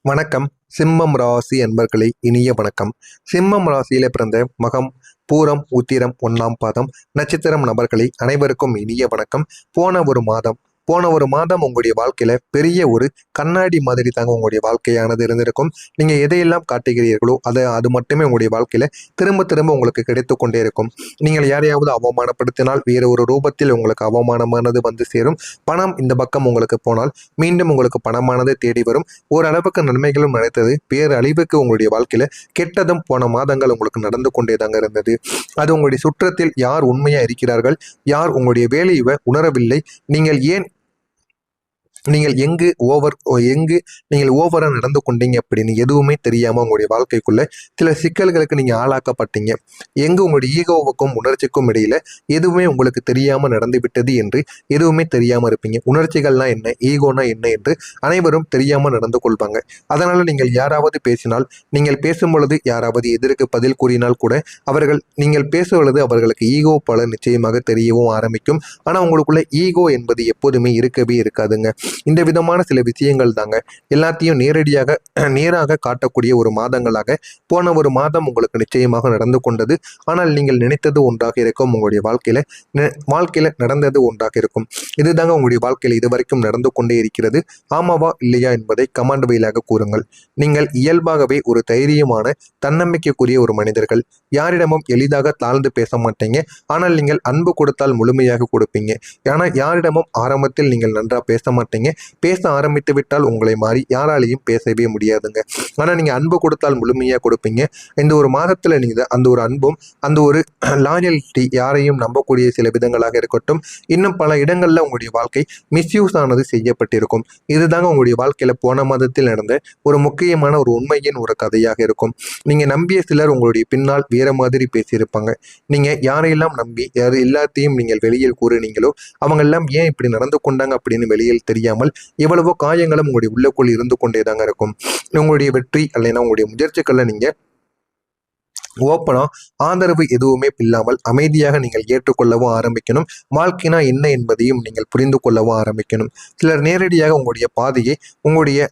வணக்கம். சிம்மம் ராசி அன்பர்களே, இனிய வணக்கம். சிம்மம் ராசியில பிறந்த மகம், பூரம், உத்திரம், ஒன்னாம் பாதம் நட்சத்திரம் நபர்களை அனைவருக்கும் இனிய வணக்கம். போன ஒரு மாதம் உங்களுடைய வாழ்க்கையில பெரிய ஒரு கண்ணாடி மாதிரி தாங்க உங்களுடைய வாழ்க்கையானது இருந்திருக்கும். நீங்க எதையெல்லாம் காட்டுகிறீர்களோ அது மட்டுமே உங்களுடைய வாழ்க்கையில திரும்ப திரும்ப உங்களுக்கு கிடைத்து கொண்டே இருக்கும். நீங்கள் யாரையாவது அவமானப்படுத்தினால் வேறு ஒரு ரூபத்தில் உங்களுக்கு அவமானமானது வந்து சேரும். பணம் இந்த பக்கம் உங்களுக்கு போனால் மீண்டும் உங்களுக்கு பணமானது தேடி வரும். ஓரளவுக்கு நன்மைகளும் நினைத்தது, பேரழிவுக்கு உங்களுடைய வாழ்க்கையில கெட்டதும் போன மாதங்கள் உங்களுக்கு நடந்து கொண்டே தாங்க இருந்தது. அது உங்களுடைய சுற்றத்தில் யார் உண்மையா இருக்கிறார்கள், யார் உங்களுடைய வேலையை உணரவில்லை, நீங்கள் எங்கு நீங்கள் ஓவரா நடந்து கொண்டீங்க அப்படின்னு எதுவுமே தெரியாம உங்களுடைய வாழ்க்கைக்குள்ள சில சிக்கல்களுக்கு நீங்க ஆளாக்கப்பட்டீங்க. எங்கு உங்களுடைய ஈகோவுக்கும் உணர்ச்சிக்கும் இடையில எதுவுமே உங்களுக்கு தெரியாம நடந்து விட்டது என்று எதுவுமே தெரியாம இருப்பீங்க. உணர்ச்சிகள்னா என்ன, ஈகோனா என்ன என்று அனைவரும் தெரியாம நடந்து கொள்வாங்க. அதனால நீங்கள் யாராவது பேசினால், நீங்கள் பேசும் பொழுது யாராவது எதிர்க்கு பதில் கூறினால் கூட நீங்கள் பேசுவது அவர்களுக்கு ஈகோ பல நிச்சயமாக தெரியவும் ஆரம்பிக்கும். ஆனா உங்களுக்குள்ள ஈகோ என்பது எப்போதுமே இருக்கவே இருக்காதுங்க. இந்த விதமான சில விஷயங்கள் தாங்க எல்லாத்தையும் நேராக காட்டக்கூடிய ஒரு மாதங்களாக போன ஒரு மாதம் உங்களுக்கு நிச்சயமாக நடந்து கொண்டது. ஆனால் நீங்கள் நினைத்தது ஒன்றாக இருக்கும், உங்களுடைய வாழ்க்கையில நடந்தது ஒன்றாக இருக்கும். இதுதாங்க உங்களுடைய வாழ்க்கையில இதுவரைக்கும் நடந்து கொண்டே இருக்கிறது. ஆமாவா இல்லையா என்பதை கமெண்ட் வாயிலாக கூறுங்கள். நீங்கள் இயல்பாகவே ஒரு தைரியமான தன்னம்பிக்கைக்குரிய ஒரு மனிதர்கள். யாரிடமும் எளிதாக தாழ்ந்து பேச மாட்டீங்க. ஆனால் நீங்கள் அன்பு கொடுத்தால் முழுமையாக கொடுப்பீங்க. ஆனால் யாரிடமும் ஆரம்பத்தில் நீங்கள் நன்றா பேச மாட்டீங்க. பேச ஆரம்பித்து விட்டால் உங்களை மாறி யாராலையும் பேசவே முடியாதுங்க. ஆனா நீங்க அன்பு கொடுத்தால் முழுமையா கொடுப்பீங்க. இந்த ஒரு மாதத்துல நீங்க அந்த ஒரு அன்பும் அந்த ஒரு லாயல்டி, யாரையும் நம்பக்கூடிய சில விதங்களாக இருக்கட்டும், இன்னும் பல இடங்கள்ல உங்களுடைய வாழ்க்கை மிஸ்யூஸ் ஆனது செய்யப்பட்டிருக்கும். இதுதாங்க உங்களுடைய வாழ்க்கையில போன மாதத்தில் நடந்த ஒரு முக்கியமான ஒரு உண்மையின் ஒரு கதையாக இருக்கும். நீங்க நம்பிய சிலர் உங்களுடைய பின்னால் வேற மாதிரி பேசியிருப்பாங்க. நீங்க யாரையெல்லாம் நம்பி எல்லாத்தையும் நீங்கள் வெளியில் கூறினீங்களோ அவங்க எல்லாம் ஏன் இப்படி நடந்து கொண்டாங்க அப்படின்னு வெளியில் தெரியாமல் எவ்வளவோ காயங்களும் உங்களுடைய உள்ளக்குள் இருந்து கொண்டே தாங்க இருக்கும். உங்களுடைய வெற்றி அல்லனா உங்களுடைய முயற்சிகள்ல நீங்க ஓப்பனா ஆதரவு எதுவுமே இல்லாமல் அமைதியாக நீங்கள் ஏற்றுக்கொள்ளவும் ஆரம்பிக்கணும். வாழ்க்கைனா என்ன என்பதையும் நீங்கள் புரிந்து கொள்ளவும் ஆரம்பிக்கணும். சிலர் நேரடியாக உங்களுடைய பாதையை, உங்களுடைய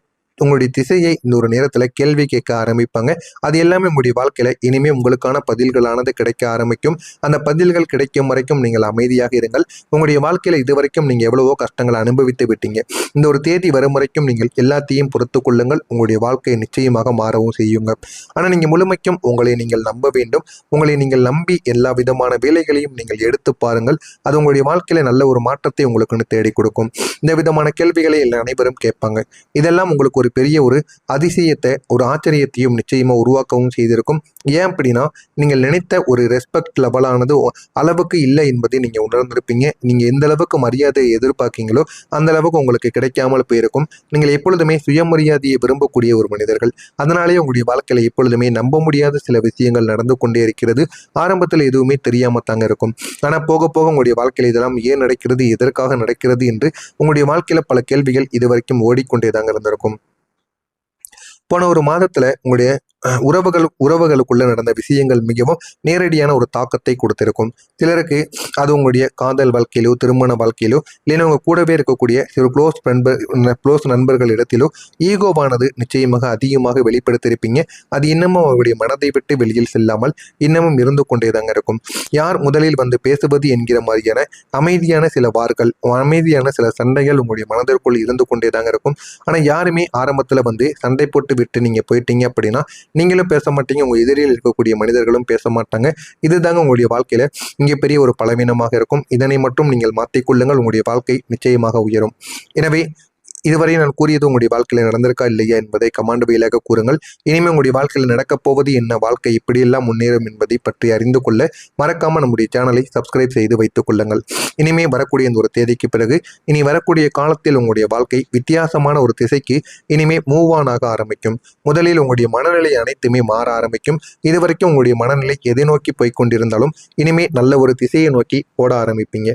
திசையை இந்த ஒரு நேரத்துல கேள்வி கேட்க ஆரம்பிப்பாங்க. அது எல்லாமே உங்களுடைய வாழ்க்கையில இனிமே உங்களுக்கான பதில்களானது கிடைக்க ஆரம்பிக்கும். அந்த பதில்கள் கிடைக்கும் வரைக்கும் நீங்கள் அமைதியாக இருங்கள். உங்களுடைய வாழ்க்கையில இதுவரைக்கும் நீங்க எவ்வளவோ கஷ்டங்களை அனுபவித்து விட்டீங்க. இந்த ஒரு தேதி வரும் வரைக்கும் நீங்கள் எல்லாத்தையும் பொறுத்து கொள்ளுங்கள். உங்களுடைய வாழ்க்கையை நிச்சயமாக மாறவும் செய்யுங்க. ஆனா நீங்க முழுமைக்கும் உங்களை நீங்கள் நம்ப வேண்டும். உங்களை நீங்கள் நம்பி எல்லா விதமான வேலைகளையும் நீங்கள் எடுத்து பாருங்கள். அது உங்களுடைய வாழ்க்கையில நல்ல ஒரு மாற்றத்தை உங்களுக்குன்னு தேடி கொடுக்கும். இந்த விதமான கேள்விகளை அனைவரும் கேட்பாங்க. இதெல்லாம் உங்களுக்கு ஒரு பெரிய ஒரு அதிசயத்தை, ஒரு ஆச்சரியத்தையும் நிச்சயமா உருவாக்கவும் செய்திருக்கும். ஏன் அப்படின்னா, நீங்கள் நினைத்த ஒரு ரெஸ்பெக்ட் லெவலானது அளவுக்கு இல்லை என்பதை நீங்க உணர்ந்திருப்பீங்க. நீங்க எந்த அளவுக்கு மரியாதையை எதிர்பார்க்கீங்களோ அந்த அளவுக்கு உங்களுக்கு கிடைக்காமல் போயிருக்கும். நீங்கள் எப்பொழுதுமே சுயமரியாதையை விரும்பக்கூடிய ஒரு மனிதர்கள். அதனாலேயே உங்களுடைய வாழ்க்கையில எப்பொழுதுமே நம்ப முடியாத சில விஷயங்கள் நடந்து கொண்டே இருக்கிறது. ஆரம்பத்தில் எதுவுமே தெரியாம தாங்க இருக்கும். ஆனா போக போக உங்களுடைய வாழ்க்கையில இதெல்லாம் ஏன் நடக்கிறது, எதற்காக நடக்கிறது என்று உங்களுடைய வாழ்க்கையில பல கேள்விகள் இதுவரைக்கும் ஓடிக்கொண்டே தாங்க இருந்திருக்கும். போன ஒரு மாதத்துல உங்களுடைய உறவுகளுக்குள்ள நடந்த விஷயங்கள் மிகவும் நேரடியான ஒரு தாக்கத்தை கொடுத்திருக்கும். சிலருக்கு அது உங்களுடைய காதல் வாழ்க்கையிலோ, திருமண வாழ்க்கையிலோ, இல்லைன்னா உங்க கூடவே இருக்கக்கூடிய சில க்ளோஸ் நண்பர்கள் இடத்திலோ ஈகோவானது நிச்சயமாக அதிகமாக வெளிப்படுத்தியிருப்பீங்க. அது இன்னமும் அவருடைய மனதை விட்டு வெளியில் செல்லாமல் இன்னமும் இருந்து கொண்டே தாங்க இருக்கும். யார் முதலில் வந்து பேசுவது என்கிற மாதிரியான அமைதியான சில சண்டைகள் உங்களுடைய மனதிற்குள் இருந்து கொண்டே தாங்க இருக்கும். ஆனா யாருமே ஆரம்பத்துல வந்து சண்டை போட்டு விட்டு நீங்க போயிட்டீங்க அப்படின்னா நீங்களும் பேச மாட்டீங்க, உங்க எதிரில் இருக்கக்கூடிய மனிதர்களும் பேச மாட்டாங்க. இதுதாங்க உங்களுடைய வாழ்க்கையில இங்கே பெரிய ஒரு பலவீனமாக இருக்கும். இதனை மட்டும் நீங்கள் மாற்றிக்கொள்ளுங்கள். உங்களுடைய வாழ்க்கை நிச்சயமாக உயரும். எனவே இதுவரை நான் கூறியது உங்களுடைய வாழ்க்கையில நடந்திருக்கா இல்லையா என்பதை கமாண்ட் வாயிலாக கூறுங்கள். இனிமேல் உங்களுடைய வாழ்க்கையில் நடக்கப் போவது என்ன, வாழ்க்கை இப்படியெல்லாம் முன்னேறும் என்பதை பற்றி அறிந்து கொள்ள மறக்காம நம்முடைய சேனலை சப்ஸ்கிரைப் செய்து வைத்துக் கொள்ளுங்கள். இனிமே வரக்கூடிய இந்த ஒரு தேதிக்கு பிறகு இனி வரக்கூடிய காலத்தில் உங்களுடைய வாழ்க்கை வித்தியாசமான ஒரு திசைக்கு இனிமே மூவ் ஆன் ஆக ஆரம்பிக்கும். முதலில் உங்களுடைய மனநிலை அனைத்துமே மாற ஆரம்பிக்கும். இதுவரைக்கும் உங்களுடைய மனநிலை எதை நோக்கி போய்கொண்டிருந்தாலும் இனிமே நல்ல ஒரு திசையை நோக்கி போட ஆரம்பிப்பீங்க.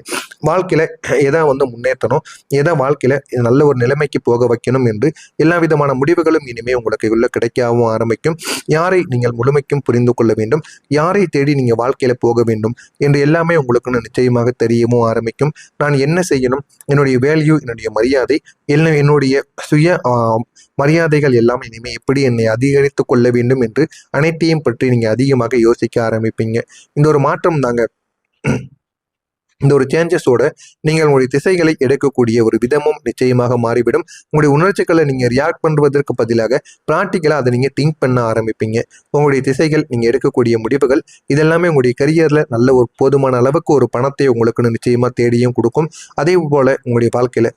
வாழ்க்கையில எதை முன்னேற்றணும், எதை வாழ்க்கையில நல்ல ஒரு நிலைமைக்கு போக வைக்கணும் என்று எல்லா விதமான முடிவுகளும் இனிமே உங்களுக்கு உள்ள கிடைக்கவும் ஆரம்பிக்கும். யாரை நீங்கள் முழுமைக்கும் புரிந்து கொள்ள வேண்டும், யாரை தேடி நீங்க வாழ்க்கையில போக வேண்டும் என்று எல்லாமே உங்களுக்கு நிச்சயமாக தெரியவும் ஆரம்பிக்கும். நான் என்ன செய்யணும், என்னுடைய வேல்யூ, என்னுடைய மரியாதை, என்னுடைய சுய மரியாதைகள் எல்லாம் இனிமே எப்படி என்னை அதிகரித்து கொள்ள வேண்டும் என்று அனைத்தையும் பற்றி நீங்க அதிகமாக யோசிக்க ஆரம்பிப்பீங்க. இந்த ஒரு மாற்றம் தாங்க, இந்த ஒரு சேஞ்சஸோட நீங்கள் உங்களுடைய திசைகளை எடுக்கக்கூடிய ஒரு விதமும் நிச்சயமாக மாறிவிடும். உங்களுடைய உணர்ச்சிகளை நீங்கள் ரியாக்ட் பண்ணுவதற்கு பதிலாக ப்ராக்டிக்கலாக அதை நீங்கள் திங்க் பண்ண ஆரம்பிப்பீங்க. உங்களுடைய திசைகள், நீங்கள் எடுக்கக்கூடிய முடிவுகள், இதெல்லாமே உங்களுடைய கரியரில் நல்ல ஒரு போதுமான அளவுக்கு ஒரு பணத்தை உங்களுக்கு நிச்சயமாக தேடியும் கொடுக்கும். அதே போல் உங்களுடைய வாழ்க்கையில்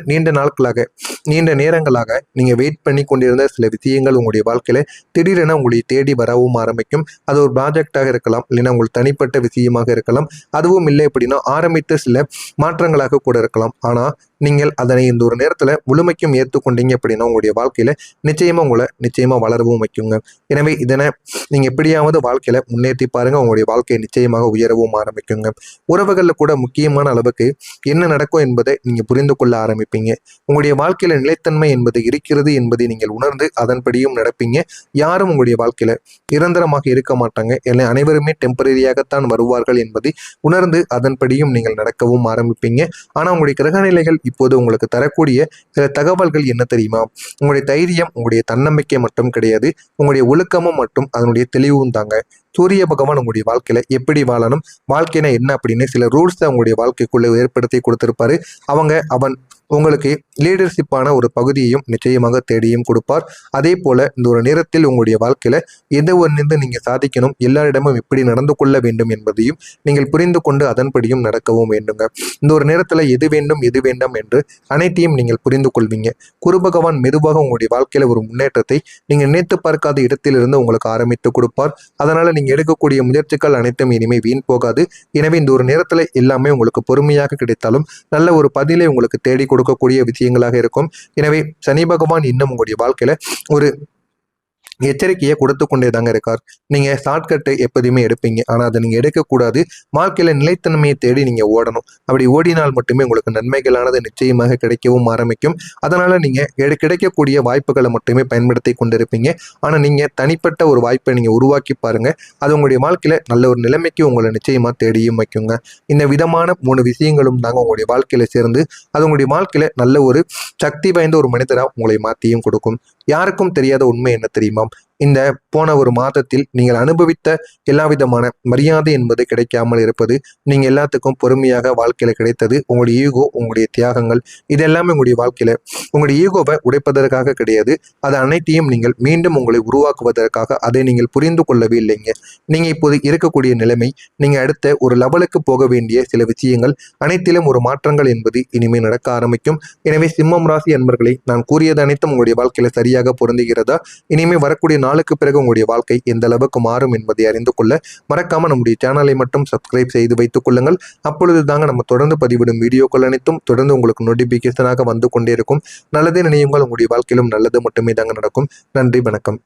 நீண்ட நாட்களாக, நீண்ட நேரங்களாக நீங்கள் வெயிட் பண்ணி கொண்டிருந்த சில விஷயங்கள் உங்களுடைய வாழ்க்கையில் திடீரென உங்களை தேடி வரவும் ஆரம்பிக்கும். அது ஒரு ப்ராஜெக்டாக இருக்கலாம், இல்லைன்னா உங்களுக்கு தனிப்பட்ட விஷயமாக இருக்கலாம். அதுவும் இல்லை அப்படின்னா ஆரம்பித்த சில மாற்றங்களாக கூட இருக்கலாம். ஆனா நீங்கள் அதனை இந்த ஒரு நேரத்துல முழுமைக்கும் ஏற்றுக்கொண்டீங்க அப்படின்னா உங்களுடைய வாழ்க்கையில நிச்சயமா வளரவும் வைக்குங்க. எனவே இதனை நீங்க எப்படியாவது வாழ்க்கையில முன்னேற்றி பாருங்க, உங்களுடைய வாழ்க்கையை நிச்சயமாக உயரவும் ஆரம்பிக்குங்க. உறவுகள்ல கூட முக்கியமான அளவுக்கு என்ன நடக்கும் என்பதை நீங்க புரிந்து கொள்ள ஆரம்பிப்பீங்க. உங்களுடைய வாழ்க்கையில நிலைத்தன்மை என்பது இருக்கிறது என்பதை நீங்கள் உணர்ந்து அதன்படியும் நடப்பீங்க. யாரும் உங்களுடைய வாழ்க்கையில நிரந்தரமாக இருக்க மாட்டாங்க, இல்லை அனைவருமே டெம்பரரியாகத்தான் வருவார்கள் என்பதை உணர்ந்து அதன்படியும் நீங்கள் நடக்கவும் ஆரம்பிப்பீங்க. ஆனா உங்களுடைய கிரகநிலைகள் இப்போது உங்களுக்கு தரக்கூடிய சில தகவல்கள் என்ன தெரியுமா? உங்களுடைய தைரியம், உங்களுடைய தன்னம்பிக்கை மட்டும் கிடையாது, உங்களுடைய ஒழுக்கமும் மற்றும் அதனுடைய தெளிவும் தாங்க. சூரிய பகவான் உங்களுடைய வாழ்க்கையில எப்படி வாழணும், வாழ்க்கைனா என்ன அப்படின்னு சில ரூல்ஸை உங்களுடைய வாழ்க்கைக்குள்ள ஏற்படுத்தி கொடுத்திருப்பாரு. அவன் உங்களுக்கு லீடர்ஷிப்பான ஒரு பகுதியையும் நிச்சயமாக தேடியும் கொடுப்பார். அதே போல இந்த ஒரு நேரத்தில் உங்களுடைய வாழ்க்கையில எதை ஒன்று நீங்க சாதிக்கணும், எல்லாரிடமும் எப்படி நடந்து கொள்ள வேண்டும் என்பதையும் நீங்கள் புரிந்து கொண்டு அதன்படியும் நடக்கவும் வேண்டுங்க. இந்த ஒரு நேரத்துல எது வேண்டும் எது வேண்டாம் என்று அனைத்தையும் நீங்கள் புரிந்து கொள்வீங்க. குரு பகவான் மெதுவாக உங்களுடைய வாழ்க்கையில ஒரு முன்னேற்றத்தை நீங்க நினைத்து பார்க்காத இடத்திலிருந்து உங்களுக்கு ஆரம்பித்து கொடுப்பார். அதனால நீங்க எடுக்கக்கூடிய முயற்சிகள் அனைத்தும் இனிமே வீண் போகாது. எனவே இந்த ஒரு நேரத்துல எல்லாமே உங்களுக்கு பொறுமையாக கிடைத்தாலும் நல்ல ஒரு பதிலை உங்களுக்கு தேடி கொடுக்கக்கூடிய விஷயங்களாக இருக்கும். எனவே சனி பகவான் இன்னும் உங்களுடைய வாழ்க்கையில ஒரு எச்சரிக்கையை கொடுத்து கொண்டே தாங்க இருக்கார். நீங்க ஷார்ட்கட்டு எப்போதுமே எடுப்பீங்க, ஆனா அதை நீங்க எடுக்கக்கூடாது. வாழ்க்கையில நிலைத்தன்மையை தேடி நீங்க ஓடணும். அப்படி ஓடினால் மட்டுமே உங்களுக்கு நன்மைகளானது நிச்சயமாக கிடைக்கவும் ஆரம்பிக்கும். அதனால நீங்க கிடைக்கக்கூடிய வாய்ப்புகளை மட்டுமே பயன்படுத்தி கொண்டிருப்பீங்க. ஆனா நீங்க தனிப்பட்ட ஒரு வாய்ப்பை நீங்க உருவாக்கி பாருங்க, அது உங்களுடைய வாழ்க்கையில நல்ல ஒரு நிலைமைக்கு உங்களை நிச்சயமா தேடியும் வைக்குங்க. இந்த விதமான 3 விஷயங்களும் தாங்க உங்களுடைய வாழ்க்கையில சேர்ந்து அது உங்களுடைய வாழ்க்கையில நல்ல ஒரு சக்தி வாய்ந்த ஒரு மனிதரா உங்களை மாற்றியும் கொடுக்கும். யாருக்கும் தெரியாத உண்மை என்ன தெரியுமா? இந்த போன ஒரு மாதத்தில் நீங்கள் அனுபவித்த எல்லா விதமான மரியாதை என்பது கிடைக்காமல் இருப்பது, நீங்க எல்லாத்துக்கும் பொறுமையாக வாழ்க்கையில கிடைத்தது உங்களுடைய ஈகோ, உங்களுடைய தியாகங்கள், இது எல்லாமே உங்களுடைய வாழ்க்கையில உங்களுடைய ஈகோவை உடைப்பதற்காக கிடையாது. அது அனைத்தையும் நீங்கள் மீண்டும் உங்களை உருவாக்குவதற்காக. அதை நீங்கள் புரிந்து கொள்ளவே இல்லைங்க. நீங்க இப்போது இருக்கக்கூடிய நிலைமை, நீங்க அடுத்த ஒரு லெவலுக்கு போக வேண்டிய சில விஷயங்கள் அனைத்திலும் ஒரு மாற்றங்கள் என்பது இனிமேல் நடக்க ஆரம்பிக்கும். எனவே சிம்மம் ராசி அன்பர்களை நான் கூறியது அனைத்தும் உங்களுடைய வாழ்க்கையில சரியாக பொருந்துகிறதா? இனிமே வரக்கூடிய நாளுக்கு பிறகு உங்களுடைய வாழ்க்கை எந்த அளவுக்கு மாறும் என்பதை அறிந்து கொள்ள மறக்காம நம்முடைய சேனலை மட்டும் சப்ஸ்கிரைப் செய்து வைத்துக் கொள்ளுங்கள். அப்பொழுது தாங்க நம்ம தொடர்ந்து பதிவிடும் வீடியோக்கள் அனைத்தும் தொடர்ந்து உங்களுக்கு நோட்டிபிகேஷனாக வந்து கொண்டே இருக்கும். நல்லதே நினையுங்கள், உங்களுடைய வாழ்க்கையிலும் நல்லது மட்டுமே தாங்க நடக்கும். நன்றி, வணக்கம்.